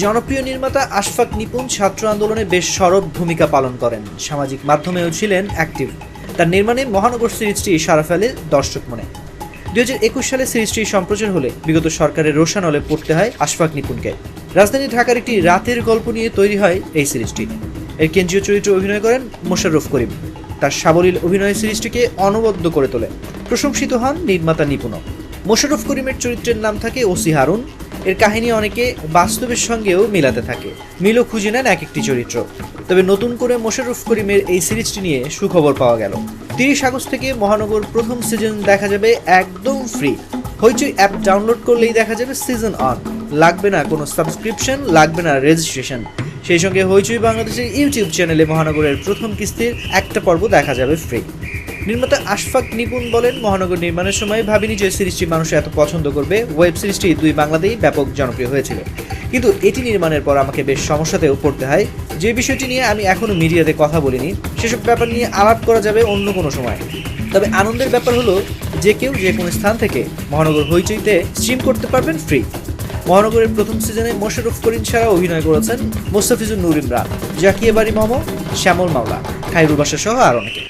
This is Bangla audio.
জনপ্রিয় নির্মাতা আশফাক নিপুণ ছাত্র আন্দোলনে বেশ সরব ভূমিকা পালন করেন, সামাজিক মাধ্যমেও ছিলেন অ্যাক্টিভ। তার নির্মাণে মহানগর সিরিজটি সাড়া ফেলে দর্শক মনে। 2021 সালে সিরিজটি সম্প্রচার হলে বিগত সরকারের রোষানলে পড়তে হয় আশফাক নিপুণকে। রাজধানী ঢাকার একটি রাতের গল্প নিয়ে তৈরি হয় এই সিরিজটি। এর কেন্দ্রীয় চরিত্রে অভিনয় করেন মোশাররফ করিম। তার সাবলীল অভিনয় সিরিজটিকে অনবদ্য করে তোলে। প্রশংসিত হন নির্মাতা নিপুণও। মোশাররফ করিমের চরিত্রের নাম থাকে ওসি হারুন। এর কাহিনী অনেকে বাস্তবের সঙ্গেও মিলাতে থাকে, মিলও খুঁজে নেন এক একটি চরিত্র। তবে নতুন করে মোশাররফ করিমের এই সিরিজটি নিয়ে সুখবর পাওয়া গেল। 30 আগস্ট থেকে মহানগর প্রথম সিজন দেখা যাবে একদম ফ্রি। হইচই অ্যাপ ডাউনলোড করলেই দেখা যাবে সিজন অন। লাগবে না কোনো সাবস্ক্রিপশন, লাগবে না রেজিস্ট্রেশন। সেই সঙ্গে হইচই বাংলাদেশের ইউটিউব চ্যানেলে মহানগরের প্রথম কিস্তির একটা পর্ব দেখা যাবে ফ্রি। নির্মাতা আশফাক নিপুণ বলেন, মহানগর নির্মাণের সময় ভাবিনি যে সিরিজটি মানুষ এত পছন্দ করবে। ওয়েব সিরিজটি 2 বাংলাতেই ব্যাপক জনপ্রিয় হয়েছিল, কিন্তু এটি নির্মাণের পর আমাকে বেশ সমস্যাতেও পড়তে হয়। যে বিষয়টি নিয়ে আমি এখনো মিডিয়াতে কথা বলিনি, সেসব ব্যাপার নিয়ে আলাপ করা যাবে অন্য কোনো সময়। তবে আনন্দের ব্যাপার হলো যে কেউ যে কোনো স্থান থেকে মহানগর হইচইতে স্ট্রিম করতে পারবেন ফ্রি। মহানগরের প্রথম সিজনে মোশাররফ করিম ছাড়া অভিনয় করেছেন মোস্তাফিজুর নূর ইমরান, জাকিয়া বাড়ি মামু, শ্যামল মাওলা, খায়রুল বাশা সহ আর অনেকে।